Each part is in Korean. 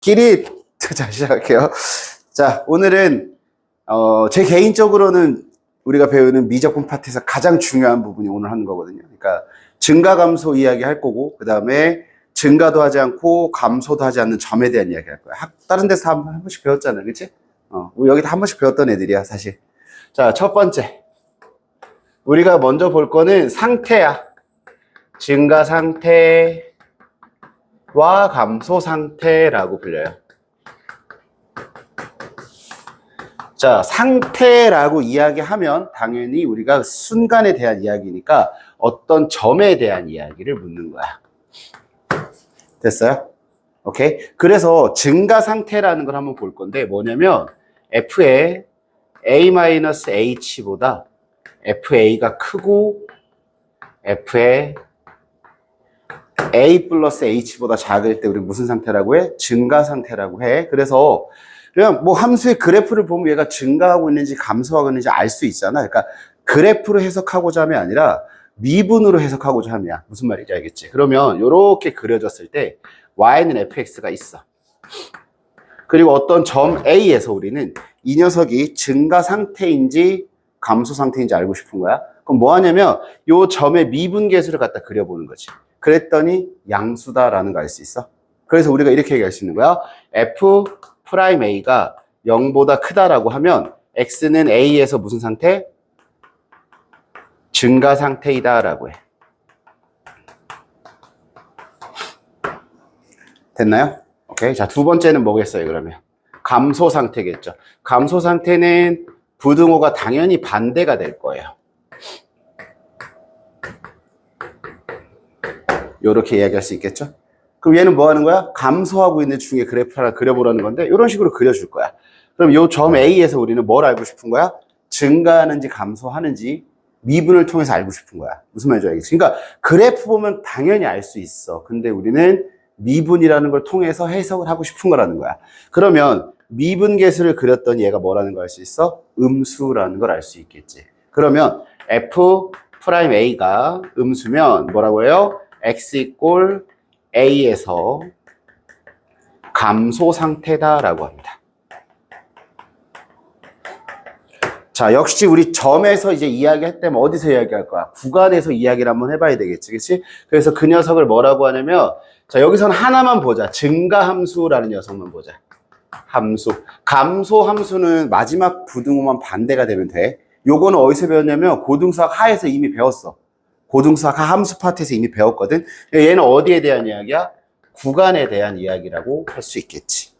끼리 자 시작할게요. 자, 오늘은 제 개인적으로는 우리가 배우는 미적분 파트에서 가장 중요한 부분이 오늘 하는 거거든요. 그러니까 증가 감소 이야기 할 거고, 그 다음에 증가도 하지 않고 감소도 하지 않는 점에 대한 이야기 할 거야. 다른 데서 다 한 번씩 배웠잖아, 그치? 우리 여기 다 한 번씩 배웠던 애들이야, 사실. 자, 첫 번째. 우리가 먼저 볼 거는 상태야. 증가 상태와 감소 상태라고 불려요. 자, 상태라고 이야기하면 당연히 우리가 순간에 대한 이야기니까 어떤 점에 대한 이야기를 묻는 거야. 됐어요? 오케이? 그래서 증가 상태라는 걸 한번 볼 건데 뭐냐면 F의 A-H보다 FA가 크고 F의 A 플러스 H보다 작을 때 우리 무슨 상태라고 해? 증가 상태라고 해. 그래서 그냥 뭐 함수의 그래프를 보면 얘가 증가하고 있는지 감소하고 있는지 알 수 있잖아. 그러니까 그래프로 해석하고자 함이 아니라 미분으로 해석하고자 함이야. 무슨 말인지 알겠지? 그러면 이렇게 그려졌을 때 y는 fx가 있어. 그리고 어떤 점 A에서 우리는 이 녀석이 증가 상태인지 감소 상태인지 알고 싶은 거야. 그럼 뭐 하냐면 이 점의 미분계수를 갖다 그려보는 거지. 그랬더니 양수다라는 거 알 수 있어. 그래서 우리가 이렇게 얘기할 수 있는 거야. f 프라임 a가 0보다 크다라고 하면 x는 a에서 무슨 상태? 증가 상태이다라고 해. 됐나요? 오케이. 자, 두 번째는 뭐겠어요, 그러면? 감소 상태겠죠. 감소 상태는 부등호가 당연히 반대가 될 거예요. 요렇게 이야기할 수 있겠죠? 그럼 얘는 뭐 하는 거야? 감소하고 있는 중에 그래프 하나 그려보라는 건데 이런 식으로 그려줄 거야. 그럼 요 점 A에서 우리는 뭘 알고 싶은 거야? 증가하는지 감소하는지 미분을 통해서 알고 싶은 거야. 무슨 말인지 알겠지? 그러니까 그래프 보면 당연히 알 수 있어. 근데 우리는 미분이라는 걸 통해서 해석을 하고 싶은 거라는 거야. 그러면 미분계수를 그렸더니 얘가 뭐라는 걸 알 수 있어? 음수라는 걸 알 수 있겠지. 그러면 F 프라임 A가 음수면 뭐라고 해요? X 이꼴 A에서 감소 상태다라고 합니다. 자, 역시 우리 점에서 이제 이야기했다면 어디서 이야기할 거야? 구간에서 이야기를 한번 해봐야 되겠지, 그치? 그래서 그 녀석을 뭐라고 하냐면, 자, 여기서는 하나만 보자. 증가 함수라는 녀석만 보자. 함수. 감소 함수는 마지막 부등호만 반대가 되면 돼. 요거는 어디서 배웠냐면 고등수학 하에서 이미 배웠어. 고등수학 하 함수 파트에서 이미 배웠거든. 얘는 어디에 대한 이야기야? 구간에 대한 이야기라고 할 수 있겠지.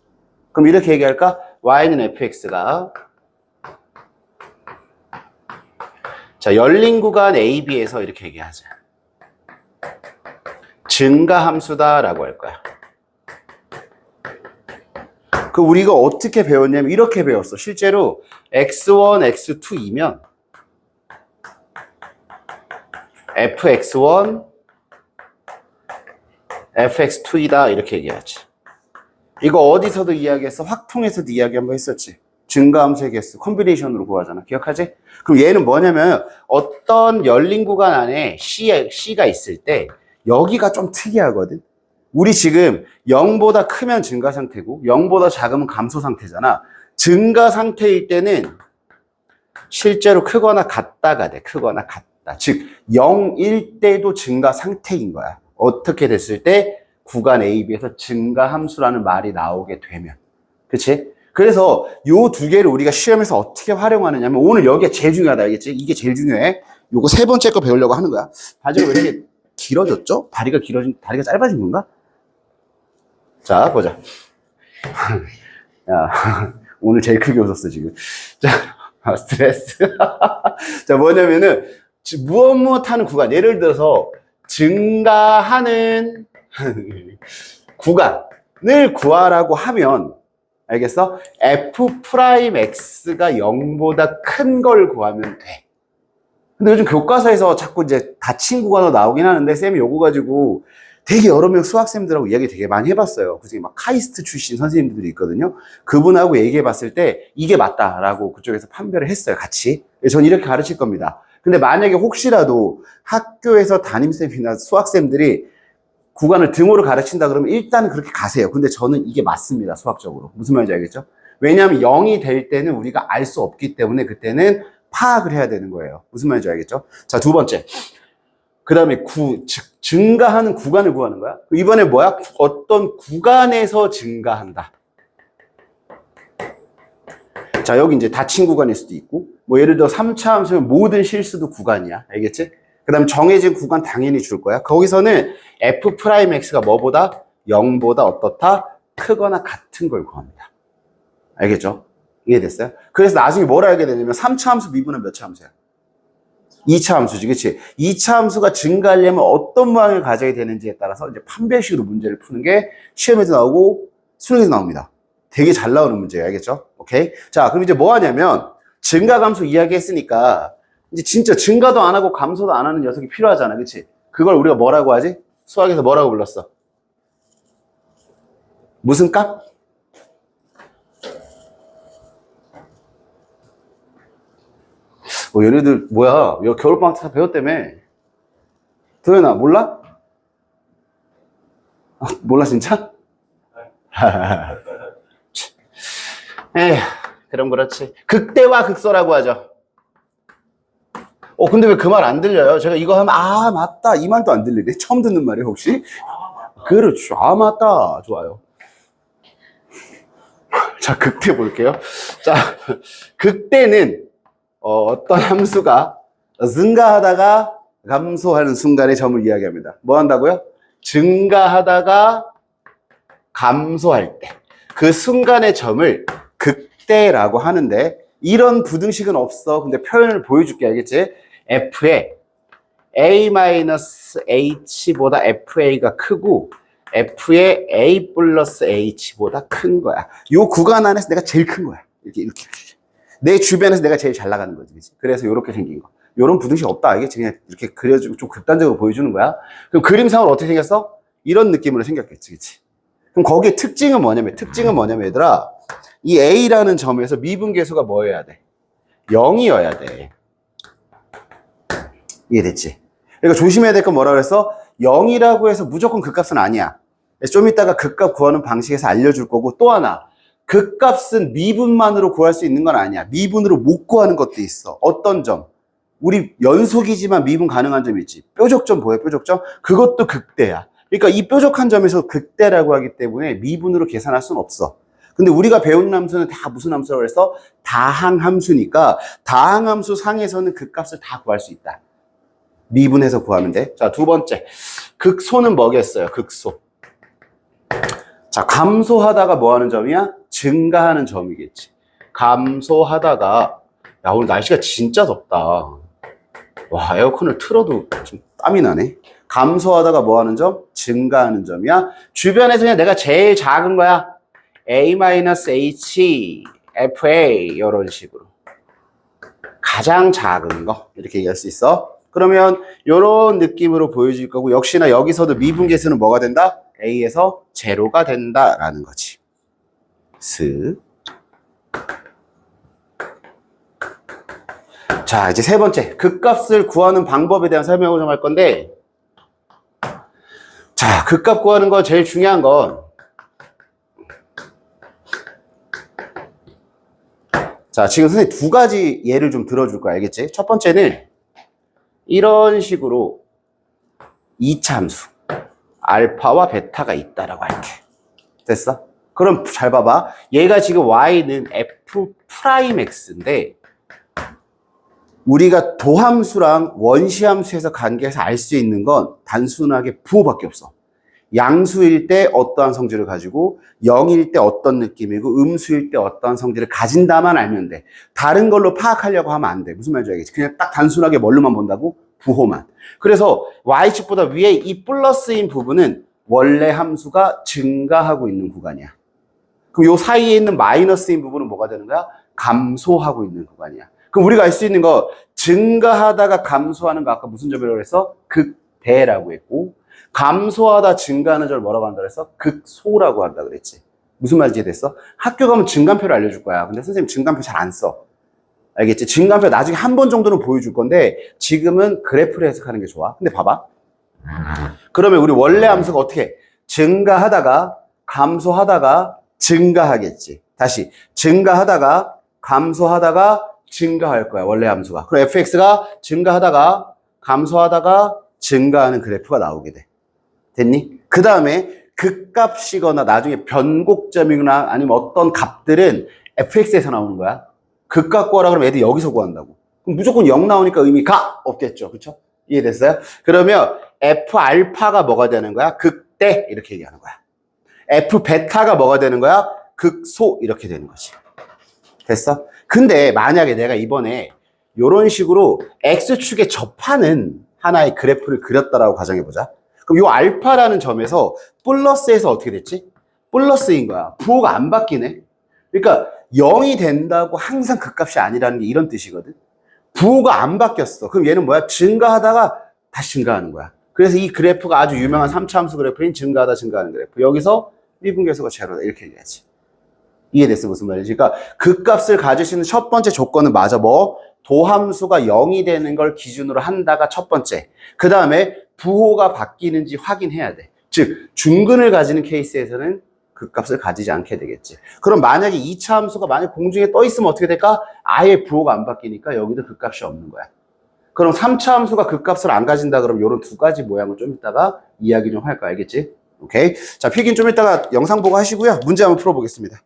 그럼 이렇게 얘기할까? y는 fx가 자, 열린 구간 AB에서 이렇게 얘기하자. 증가 함수다라고 할 거야. 그 우리가 어떻게 배웠냐면 이렇게 배웠어. 실제로 x1, x2이면 fx1, fx2이다 이렇게 얘기하지. 이거 어디서도 이야기했어? 확통에서도 이야기 한번 했었지. 증가함수의 개수 콤비네이션으로 구하잖아. 기억하지? 그럼 얘는 뭐냐면 어떤 열린 구간 안에 C가 있을 때 여기가 좀 특이하거든. 우리 지금 0보다 크면 증가 상태고 0보다 작으면 감소 상태잖아. 증가 상태일 때는 실제로 크거나 같다가 돼. 크거나 같다. 즉 0일 때도 증가 상태인 거야. 어떻게 됐을 때 구간 AB에서 증가 함수라는 말이 나오게 되면. 그치? 그래서 요 두 개를 우리가 시험에서 어떻게 활용하느냐면 오늘 여기가 제일 중요하다. 알겠지? 이게 제일 중요해. 요거 세 번째 거 배우려고 하는 거야. 바지가 왜 이렇게 길어졌죠? 다리가 짧아진 건가? 자, 보자. 야, 오늘 제일 크게 웃었어, 지금. 자, 스트레스. 자, 뭐냐면은, 무엇 하는 구간. 예를 들어서, 증가하는 구간을 구하라고 하면, 알겠어? F 프라임 X가 0보다 큰 걸 구하면 돼. 근데 요즘 교과서에서 자꾸 이제 닫힌 구간으로 나오긴 하는데, 쌤이 요거 가지고 되게 여러 명 수학생들하고 이야기 되게 많이 해봤어요. 그중에 막 카이스트 출신 선생님들이 있거든요. 그분하고 얘기해봤을 때 이게 맞다라고 그쪽에서 판별을 했어요. 같이. 전 이렇게 가르칠 겁니다. 근데 만약에 혹시라도 학교에서 담임쌤이나 수학생들이 구간을 등호로 가르친다 그러면 일단은 그렇게 가세요. 근데 저는 이게 맞습니다. 수학적으로. 무슨 말인지 알겠죠? 왜냐하면 0이 될 때는 우리가 알 수 없기 때문에 그때는 파악을 해야 되는 거예요. 무슨 말인지 알겠죠? 자, 두 번째. 그 다음에 증가하는 구간을 구하는 거야. 이번에 뭐야? 어떤 구간에서 증가한다. 자, 여기 이제 닫힌 구간일 수도 있고, 뭐 예를 들어 3차 함수면 모든 실수도 구간이야. 알겠지? 그 다음 정해진 구간 당연히 줄 거야. 거기서는 f'x가 뭐보다? 0보다 어떻다? 크거나 같은 걸 구합니다. 알겠죠? 이해됐어요? 그래서 나중에 뭘 알게 되냐면 3차 함수 미분은 몇 차 함수야? 2차 함수지, 그치? 2차 함수가 증가하려면 어떤 모양을 가져야 되는지에 따라서 이제 판별식으로 문제를 푸는 게 시험에도 나오고 수능에도 나옵니다. 되게 잘 나오는 문제예요. 알겠죠? 오케이? 자, 그럼 이제 뭐 하냐면 증가감수 이야기했으니까 이제 진짜 증가도 안 하고 감소도 안 하는 녀석이 필요하잖아. 그치? 그걸 우리가 뭐라고 하지? 수학에서 뭐라고 불렀어? 무슨 값? 얘네들 뭐야? 겨울방학 다 배웠다며. 도현아 몰라? 몰라 진짜? 에휴, 그럼 그렇지. 극대와 극소라고 하죠. 근데 왜 그 말 안 들려요? 제가 이거 하면 아 맞다 이 말도 안 들리네. 처음 듣는 말이에요 혹시? 그렇죠. 아 맞다. 좋아요. 자, 극대 볼게요. 자, 극대는 어떤 함수가 증가하다가 감소하는 순간의 점을 이야기합니다. 뭐 한다고요? 증가하다가 감소할 때 그 순간의 점을 극대라고 하는데 이런 부등식은 없어. 근데 표현을 보여줄게. 알겠지? f에 a-h보다 fa가 크고 f의 a 플러스 h보다 큰 거야. 이 구간 안에서 내가 제일 큰 거야. 이렇게. 내 주변에서 내가 제일 잘 나가는 거지. 그치? 그래서 이렇게 생긴 거. 이런 부등식 없다. 알겠지? 그냥 이렇게 그려주고 좀 극단적으로 보여주는 거야. 그럼 그림상으로 어떻게 생겼어? 이런 느낌으로 생겼겠지. 그치? 그럼 거기에 특징은 뭐냐면 얘들아, 이 A라는 점에서 미분계수가 뭐여야 돼? 0이어야 돼. 이해됐지? 그러니까 조심해야 될 건 뭐라 그랬어? 0이라고 해서 무조건 그 값은 아니야. 좀 이따가 그 값 구하는 방식에서 알려줄 거고, 또 하나, 그 값은 미분만으로 구할 수 있는 건 아니야. 미분으로 못 구하는 것도 있어. 어떤 점? 우리 연속이지만 미분 가능한 점이 있지. 뾰족점 보여, 뾰족점? 그것도 극대야. 그러니까 이 뾰족한 점에서 극대라고 하기 때문에 미분으로 계산할 수는 없어. 근데 우리가 배운 함수는 다 무슨 함수라고 해서 다항함수니까 다항함수 상에서는 그 값을 다 구할 수 있다. 미분해서 구하면 돼. 자, 두 번째. 극소는 뭐겠어요? 극소. 자, 감소하다가 뭐 하는 점이야? 증가하는 점이겠지. 감소하다가, 야, 오늘 날씨가 진짜 덥다. 와, 에어컨을 틀어도 좀 땀이 나네. 감소하다가 뭐 하는 점? 증가하는 점이야. 주변에서 그냥 내가 제일 작은 거야. a-h, fa, 이런 식으로. 가장 작은 거. 이렇게 얘기할 수 있어. 그러면 이런 느낌으로 보여질 거고, 역시나 여기서도 미분계수는 뭐가 된다? A에서 제로가 된다라는 거지. 자, 이제 세 번째. 극값을 구하는 방법에 대한 설명을 좀 할 건데, 자, 극값 구하는 거 제일 중요한 건, 자, 지금 선생님 두 가지 예를 좀 들어줄 거야. 알겠지? 첫 번째는 이런 식으로 2차 함수. 알파와 베타가 있다라고 할게. 됐어? 그럼 잘 봐봐. 얘가 지금 y는 f'x인데 우리가 도함수랑 원시함수에서 관계에서 알 수 있는 건 단순하게 부호밖에 없어. 양수일 때 어떠한 성질을 가지고 0일 때 어떤 느낌이고 음수일 때 어떠한 성질을 가진다만 알면 돼. 다른 걸로 파악하려고 하면 안 돼. 무슨 말인지 알겠지? 그냥 딱 단순하게 뭘로만 본다고? 부호만. 그래서 y축보다 위에 이 플러스인 부분은 원래 함수가 증가하고 있는 구간이야. 그럼 요 사이에 있는 마이너스인 부분은 뭐가 되는 거야? 감소하고 있는 구간이야. 그럼 우리가 알 수 있는 거 증가하다가 감소하는 거 아까 무슨 점이라고 했어? 극대라고 했고 감소하다 증가하는 점을 뭐라고 한다고 했어? 극소라고 한다 그랬지. 무슨 말인지 이해됐어? 학교 가면 증간표를 알려줄 거야. 근데 선생님 증간표 잘 안 써. 알겠지? 증간표 나중에 한 번 정도는 보여줄 건데 지금은 그래프를 해석하는 게 좋아. 근데 봐봐. 그러면 우리 원래 함수가 어떻게 해? 증가하다가 감소하다가 증가하겠지. 다시 증가하다가 감소하다가 증가할 거야. 원래 함수가. 그럼 fx가 증가하다가 감소하다가 증가하는 그래프가 나오게 돼. 됐니? 그 다음에 극값이거나 나중에 변곡점이거나 아니면 어떤 값들은 fx에서 나오는 거야. 극값 구하라 그러면 애들 여기서 구한다고. 그럼 무조건 0 나오니까 의미가 없겠죠. 그쵸? 이해됐어요? 그러면 f알파가 뭐가 되는 거야? 극대 이렇게 얘기하는 거야. f베타가 뭐가 되는 거야? 극소 이렇게 되는 거지. 됐어? 근데 만약에 내가 이번에 이런 식으로 x축에 접하는 하나의 그래프를 그렸다라고 가정해보자. 그럼 이 알파라는 점에서 플러스에서 어떻게 됐지? 플러스인 거야. 부호가 안 바뀌네. 그러니까 0이 된다고 항상 극값이 아니라는 게 이런 뜻이거든. 부호가 안 바뀌었어. 그럼 얘는 뭐야? 증가하다가 다시 증가하는 거야. 그래서 이 그래프가 아주 유명한 3차 함수 그래프인 증가하다 증가하는 그래프. 여기서 미분계수가 제로다 이렇게 얘기하지. 이해됐어? 무슨 말인지. 그러니까 극값을 가질 수 있는 첫 번째 조건은 맞아. 뭐? 도함수가 0이 되는 걸 기준으로 한다가 첫 번째. 그 다음에 부호가 바뀌는지 확인해야 돼. 즉 중근을 가지는 케이스에서는 극값을 가지지 않게 되겠지. 그럼 만약에 2차 함수가 만약 공중에 떠 있으면 어떻게 될까? 아예 부호가 안 바뀌니까 여기도 극값이 없는 거야. 그럼 3차 함수가 극값을 안 가진다 그러면 이런 두 가지 모양을 좀 이따가 이야기 좀 할 거 알겠지? 오케이. 자, 필기는 좀 이따가 영상 보고 하시고요. 문제 한번 풀어보겠습니다.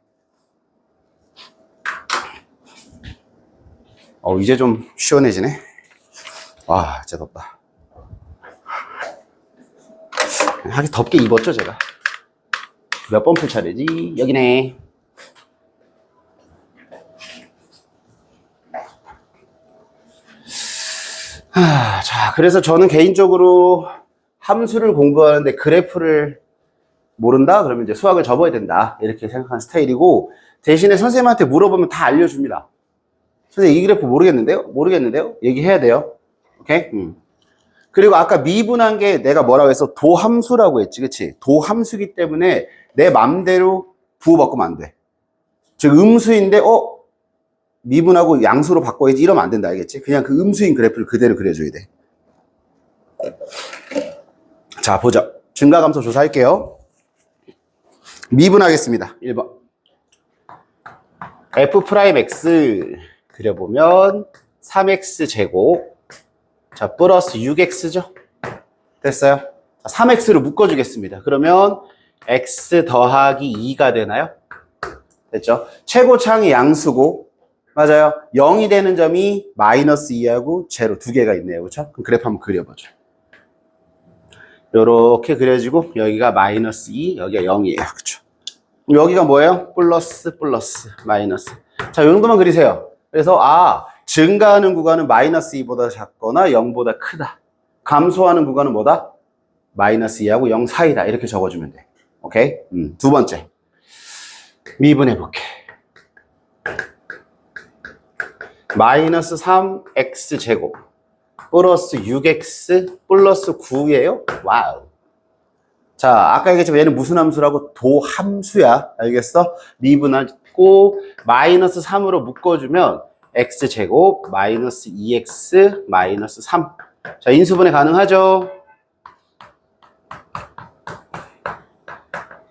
이제 좀 시원해지네. 와, 진짜 덥다. 하긴 덥게 입었죠, 제가. 몇 번 풀 차례지? 여기네. 자, 그래서 저는 개인적으로 함수를 공부하는데 그래프를 모른다? 그러면 이제 수학을 접어야 된다. 이렇게 생각하는 스타일이고, 대신에 선생님한테 물어보면 다 알려줍니다. 선생님, 이 그래프 모르겠는데요? 모르겠는데요? 얘기해야 돼요. 오케이? 그리고 아까 미분한 게 내가 뭐라고 해서 도함수라고 했지, 그치? 도함수기 때문에 내 맘대로 부호 바꾸면 안 돼. 즉, 음수인데, 미분하고 양수로 바꿔야지 이러면 안 된다, 알겠지? 그냥 그 음수인 그래프를 그대로 그려줘야 돼. 자, 보자. 증가감소 조사할게요. 미분하겠습니다. 1번. f'x 그려보면 3x제곱 자 플러스 6x죠. 됐어요? 자, 3x로 묶어주겠습니다. 그러면 x 더하기 2가 되나요? 됐죠? 최고차항이 양수고 맞아요. 0이 되는 점이 마이너스 2하고 제로 두 개가 있네요. 그렇죠? 그럼 그래프 한번 그려보죠. 요렇게 그려지고 여기가 마이너스 2, 여기가 0이에요. 그렇죠? 여기가 뭐예요? 플러스 플러스 마이너스. 자, 요 정도만 그리세요. 그래서 증가하는 구간은 마이너스 2보다 작거나 0보다 크다. 감소하는 구간은 뭐다? 마이너스 2하고 0 사이다. 이렇게 적어주면 돼. 오케이? 두 번째. 미분해볼게. 마이너스 3x제곱 플러스 6x 플러스 9예요? 와우. 자, 아까 얘기했지만 얘는 무슨 함수라고? 도함수야. 알겠어? 미분하고 마이너스 3으로 묶어주면 x제곱 마이너스 2x 마이너스 3. 자, 인수분해 가능하죠?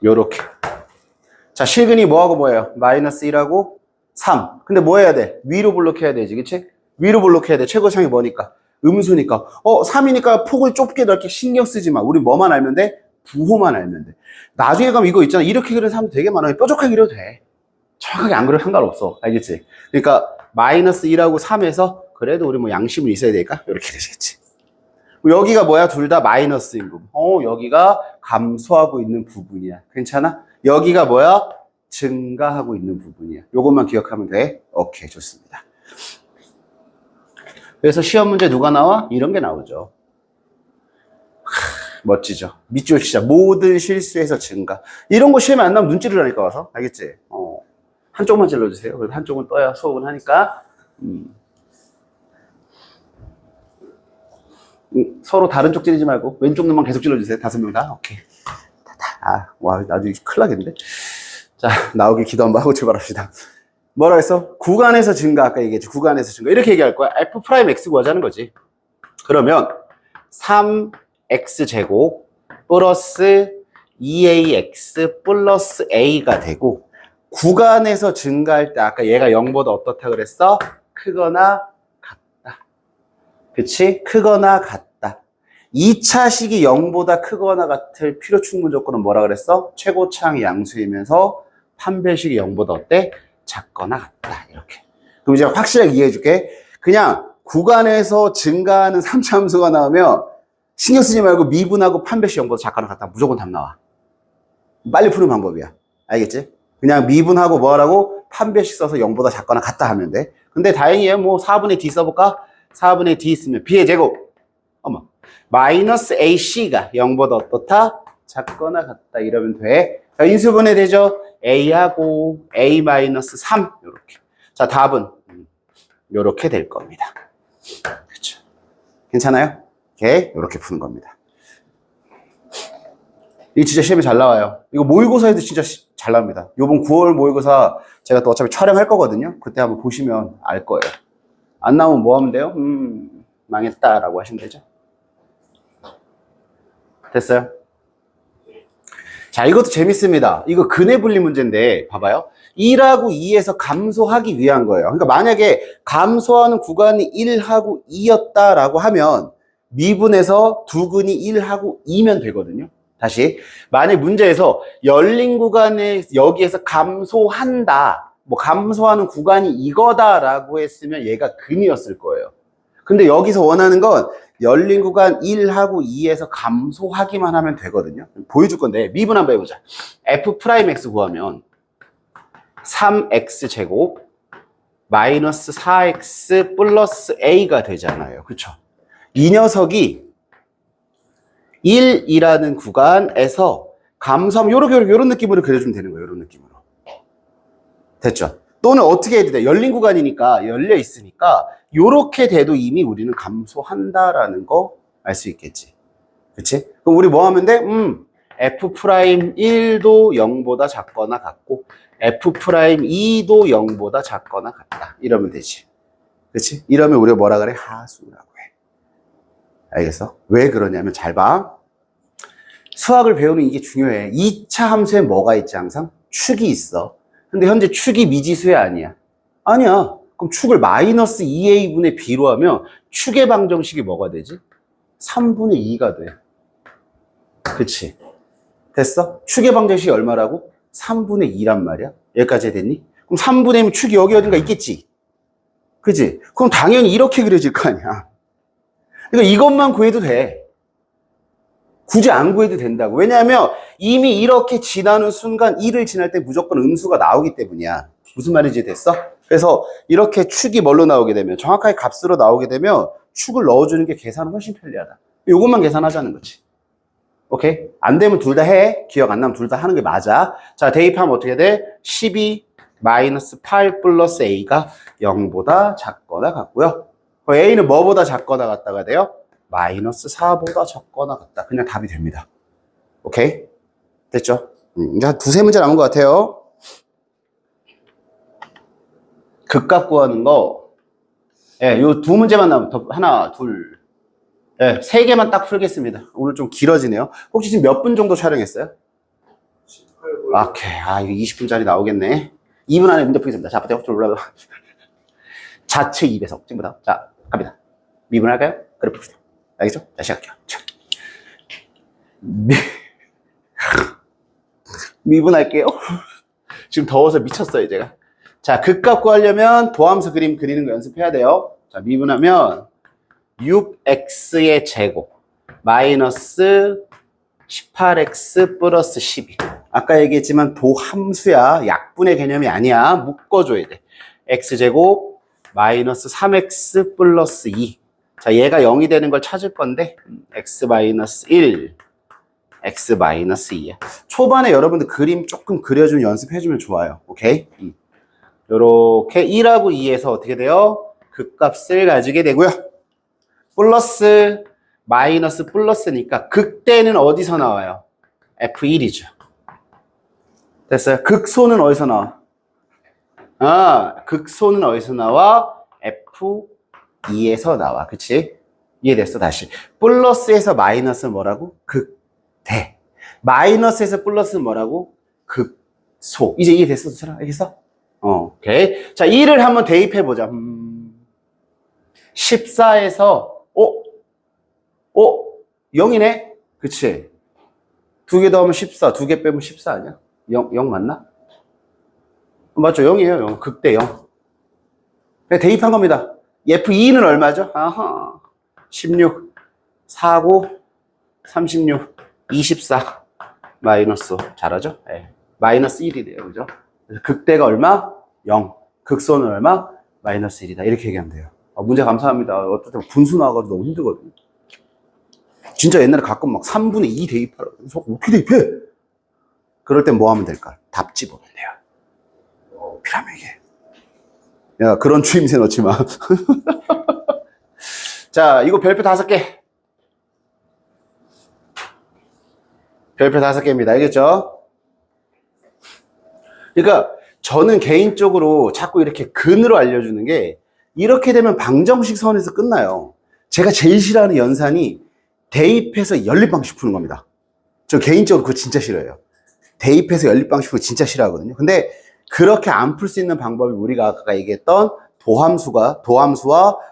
요렇게. 자, 실근이 뭐하고 뭐예요? 마이너스 1하고 3. 근데 뭐 해야 돼? 위로 블록해야 되지, 그치? 위로 블록해야 돼. 최고차항이 뭐니까? 음수니까. 3이니까 폭을 좁게 넓게 신경 쓰지 마. 우리 뭐만 알면 돼? 부호만 알면 돼. 나중에 가면 이거 있잖아. 이렇게 그리는 사람도 되게 많아요. 뾰족하게 그려도 돼. 정확하게 안 그려도 상관없어. 알겠지? 그러니까 마이너스 1하고 3에서 그래도 우리 뭐 양심은 있어야 되니까 이렇게 되겠지. 여기가 뭐야? 둘 다 마이너스인 부분. 여기가 감소하고 있는 부분이야. 괜찮아? 여기가 뭐야? 증가하고 있는 부분이야. 요것만 기억하면 돼. 오케이, 좋습니다. 그래서 시험 문제 누가 나와? 이런 게 나오죠. 멋지죠? 밑줄 치자. 모든 실수에서 증가. 이런 거 시험에 안 나오면 눈 찌르라니까 와서. 알겠지? 한쪽만 찔러주세요. 그래서 한쪽은 떠야 수업은 하니까. 서로 다른 쪽 찌르지 말고 왼쪽 눈만 계속 찔러주세요. 5명 다. 오케이. 와, 나중에 큰일 나겠는데? 자, 나오길 기도 한번 하고 출발합시다. 뭐라 했어? 구간에서 증가, 아까 얘기했지. 구간에서 증가. 이렇게 얘기할 거야. f'x 구하자는 거지. 그러면 x제곱 플러스 2ax 플러스 a가 되고 구간에서 증가할 때 아까 얘가 0보다 어떻다 그랬어? 크거나 같다. 그치? 크거나 같다. 2차식이 0보다 크거나 같을 필요 충분 조건은 뭐라 그랬어? 최고차항이 양수이면서 판별식이 0보다 어때? 작거나 같다. 이렇게. 그럼 이제 확실하게 이해해 줄게. 그냥 구간에서 증가하는 3차 함수가 나오면 신경 쓰지 말고 미분하고 판별식 0보다 작거나 같다. 무조건 답 나와. 빨리 푸는 방법이야. 알겠지? 그냥 미분하고 뭐 하라고? 판별식 써서 0보다 작거나 같다 하면 돼. 근데 다행이에요. 뭐 4분의 d 써볼까? 4분의 d 있으면 b의 제곱. 어머. 마이너스 ac가 0보다 어떻다? 작거나 같다. 이러면 돼. 자, 인수분해 되죠? a하고 a 마이너스 3. 요렇게. 자, 답은 요렇게 될 겁니다. 그렇죠. 괜찮아요? 오케이. 요렇게 푸는 겁니다. 이거 진짜 시험에 잘 나와요. 이거 모의고사에도 진짜 잘 나옵니다. 요번 9월 모의고사 제가 또 어차피 촬영할 거거든요. 그때 한번 보시면 알 거예요. 안 나오면 뭐 하면 돼요? 망했다라고 하시면 되죠. 됐어요? 자, 이것도 재밌습니다. 이거 근해 분리 문제인데 봐봐요. 1하고 2에서 감소하기 위한 거예요. 그러니까 만약에 감소하는 구간이 1하고 2였다라고 하면 미분에서 두 근이 1하고 2면 되거든요. 다시 만약 문제에서 열린 구간에 여기에서 감소한다, 뭐 감소하는 구간이 이거다라고 했으면 얘가 근이었을 거예요. 근데 여기서 원하는 건 열린 구간 1하고 2에서 감소하기만 하면 되거든요. 보여줄 건데 미분 한번 해보자. f'x 구하면 3x제곱 마이너스 4x 플러스 a가 되잖아요. 그쵸? 이 녀석이 1이라는 구간에서 감소하면 요런 느낌으로 그려주면 되는 거예요. 요런 느낌으로. 됐죠? 또는 어떻게 해도 돼? 열린 구간이니까, 열려 있으니까 요렇게 돼도 이미 우리는 감소한다라는 거 알 수 있겠지. 그치? 그럼 우리 뭐 하면 돼? F'1도 0보다 작거나 같고 F'2도 0보다 작거나 같다. 이러면 되지. 그치? 이러면 우리가 뭐라 그래? 하수라고 해. 알겠어? 왜 그러냐면 잘 봐. 수학을 배우는 이게 중요해. 2차 함수에 뭐가 있지 항상? 축이 있어. 근데 현재 축이 미지수야 아니야? 아니야. 그럼 축을 마이너스 2a분의 b로 하면 축의 방정식이 뭐가 되지? 3분의 2가 돼. 그치? 됐어? 축의 방정식이 얼마라고? 3분의 2란 말이야. 여기까지 됐니? 그럼 3분의 2면 축이 여기 어딘가 있겠지? 그치? 그럼 당연히 이렇게 그려질 거 아니야. 그러니까 이것만 구해도 돼. 굳이 안 구해도 된다고. 왜냐하면 이미 이렇게 지나는 순간 1을 지날 때 무조건 음수가 나오기 때문이야. 무슨 말인지 됐어? 그래서 이렇게 축이 뭘로 나오게 되면 정확하게 값으로 나오게 되면 축을 넣어주는 게 계산은 훨씬 편리하다. 이것만 계산하자는 거지. 오케이? 안 되면 둘 다 해. 기억 안 나면 둘 다 하는 게 맞아. 자, 대입하면 어떻게 돼? 12 마이너스 8 플러스 a가 0보다 작거나 같고요. a는 뭐보다 작거나 같다가 돼요? 마이너스 4보다 적거나 같다. 그냥 답이 됩니다. 오케이? 됐죠? 이제 한 두세 문제 남은 것 같아요. 극값 구하는 거, 예, 요 두 문제만 남으면 더 하나, 둘, 예, 세 개만 딱 풀겠습니다. 오늘 좀 길어지네요. 혹시 지금 몇 분 정도 촬영했어요? 18분. 오케이. 아, 이거 20분짜리 나오겠네. 2분 안에 문제 풀겠습니다. 자, 부터 좀 올라가. 자체 2배속. 지금부터. 자, 갑니다. 미분할까요? 그래 봅시다. 알겠죠? 자, 시작할게요. 미분할게요. 지금 더워서 미쳤어요, 제가. 자, 극값 구하려면 도함수 그림 그리는 거 연습해야 돼요. 자, 미분하면 6x의 제곱 마이너스 18x 플러스 12. 아까 얘기했지만 도함수야. 약분의 개념이 아니야. 묶어줘야 돼. x제곱 마이너스 3x 플러스 2. 자, 얘가 0이 되는 걸 찾을 건데 x 마이너스 1, x 마이너스 2야. 초반에 여러분들 그림 조금 그려주면 연습해주면 좋아요. 오케이? 요렇게 1하고 2에서 어떻게 돼요? 극값을 가지게 되고요. 플러스 마이너스 플러스니까 극대는 어디서 나와요? F1이죠. 됐어요? 극소는 어디서 나와? 극소는 어디서 나와? F2에서 나와. 그치? 이해됐어? 다시. 플러스에서 마이너스는 뭐라고? 극대. 마이너스에서 플러스는 뭐라고? 극소. 이제 이해됐어? 알겠어? 오케이. 자, 2를 한번 대입해보자. 14에서, 0이네? 그치? 2개 더하면 14, 2개 빼면 14 아니야? 0 맞나? 맞죠? 0이에요, 0. 극대 0. 대입한 겁니다. F2는 얼마죠? 아하. 16, 49, 36, 24, 마이너스. 잘하죠? 네. 마이너스 1이래요. 그죠? 그래서 극대가 얼마? 0. 극소는 얼마? 마이너스 1이다. 이렇게 얘기하면 돼요. 문제 감사합니다. 어떨 때 분수 나와가지고 너무 힘들거든요. 진짜 옛날에 가끔 막 3분의 2 대입하라고. 그래서 어떻게 대입해? 그럴 땐 뭐 하면 될까? 답 집어보면 돼요. 필요하면 이게. 야, 그런 추임새 넣지 마. 자, 이거 별표 5개. 별표 5개입니다. 알겠죠? 그러니까 저는 개인적으로 자꾸 이렇게 근으로 알려주는 게 이렇게 되면 방정식 선에서 끝나요. 제가 제일 싫어하는 연산이 대입해서 연립방식 푸는 겁니다. 저 개인적으로 그거 진짜 싫어해요. 대입해서 연립방식 푸는 거 진짜 싫어하거든요. 근데 그렇게 안 풀 수 있는 방법이 우리가 아까 얘기했던 도함수와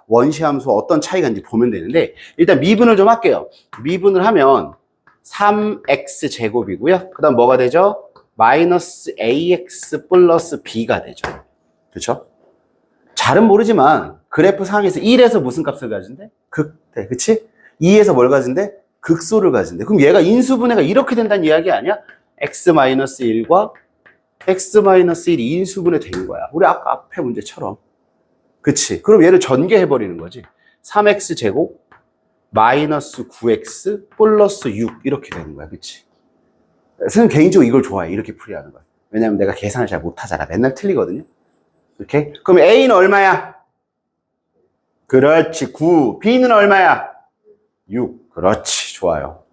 원시함수와 어떤 차이가 있는지 보면 되는데, 일단 미분을 좀 할게요. 미분을 하면 3x 제곱이고요. 그 다음 뭐가 되죠? 마이너스 ax 플러스 b가 되죠. 그렇죠? 잘은 모르지만 그래프 상에서 1에서 무슨 값을 가진대? 극대. 그치? 2에서 뭘 가진대? 극소를 가진대. 그럼 얘가 인수분해가 이렇게 된다는 이야기 아니야? x-1과 x-1이 인수분해 된 거야. 우리 아까 앞에 문제처럼. 그치? 그럼 얘를 전개해버리는 거지. 3x 제곱 마이너스 9x 플러스 6 이렇게 되는 거야. 그치? 선생님 개인적으로 이걸 좋아해. 이렇게 풀이하는 거야. 왜냐면 내가 계산을 잘 못하잖아. 맨날 틀리거든요. 이렇게? 그럼 A는 얼마야? 그렇지. 9. B는 얼마야? 6. 그렇지. 좋아요.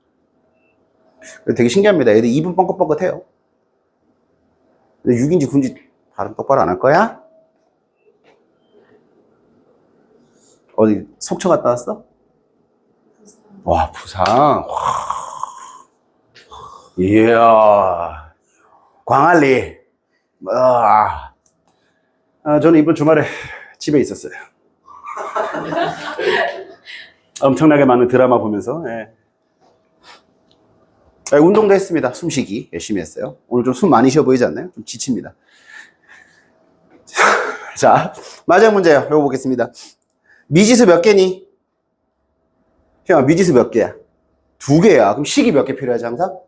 되게 신기합니다. 애들 2분 뻥긋뻥긋해요. 근데 6인지 9인지 발음 똑바로 안 할 거야? 어디 속초 갔다 왔어? 와, 부산. 와. 이야. 광안리. 저는 이번 주말에 집에 있었어요. 엄청나게 많은 드라마 보면서. 예. 운동도 했습니다. 숨쉬기 열심히 했어요. 오늘 좀 숨 많이 쉬어 보이지 않나요? 좀 지칩니다. 자, 마지막 문제요. 이거 보겠습니다. 미지수 몇 개니? 형아, 미지수 몇 개야? 2개야. 그럼 식이 몇 개 필요하지 항상?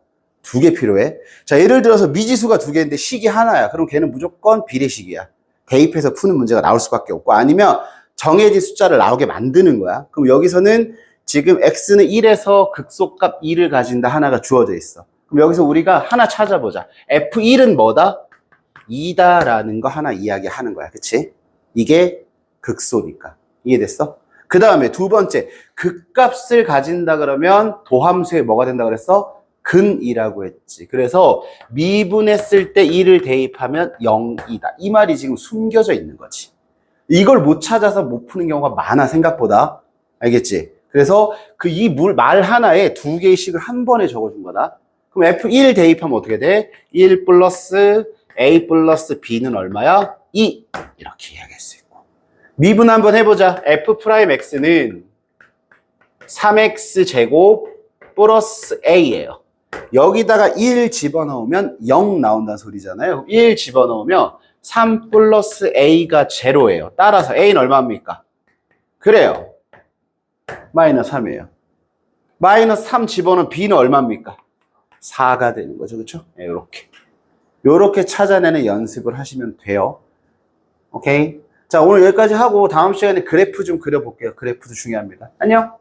2개 필요해. 자, 예를 들어서 미지수가 2개인데 식이 하나야. 그럼 걔는 무조건 비례식이야. 대입해서 푸는 문제가 나올 수밖에 없고, 아니면 정해진 숫자를 나오게 만드는 거야. 그럼 여기서는 지금 x는 1에서 극소값 2를 가진다 하나가 주어져 있어. 그럼 여기서 우리가 하나 찾아보자. f1은 뭐다? 2다라는 거 하나 이야기하는 거야. 그치? 이게 극소니까. 이해됐어? 그 다음에 두 번째, 극값을 가진다 그러면 도함수에 뭐가 된다 그랬어? 근이라고 했지. 그래서 미분했을 때 2를 대입하면 0이다. 이 말이 지금 숨겨져 있는 거지. 이걸 못 찾아서 못 푸는 경우가 많아, 생각보다. 알겠지? 그래서 말 하나에 2개의 식을 한 번에 적어준 거다. 그럼 F1 대입하면 어떻게 돼? 1 플러스 A 플러스 B는 얼마야? 2. 이렇게 이야기할 수 있고. 미분 한번 해보자. F'X는 3X 제곱 플러스 A예요. 여기다가 1 집어넣으면 0 나온다는 소리잖아요. 1 집어넣으면 3 플러스 A가 제로예요. 따라서 A는 얼마입니까? 그래요. 마이너스 3이에요. 마이너스 3 집어넣으면 B는 얼마입니까? 4가 되는 거죠. 그렇죠? 네, 요렇게 찾아내는 연습을 하시면 돼요. 오케이? 자, 오늘 여기까지 하고 다음 시간에 그래프 좀 그려볼게요. 그래프도 중요합니다. 안녕!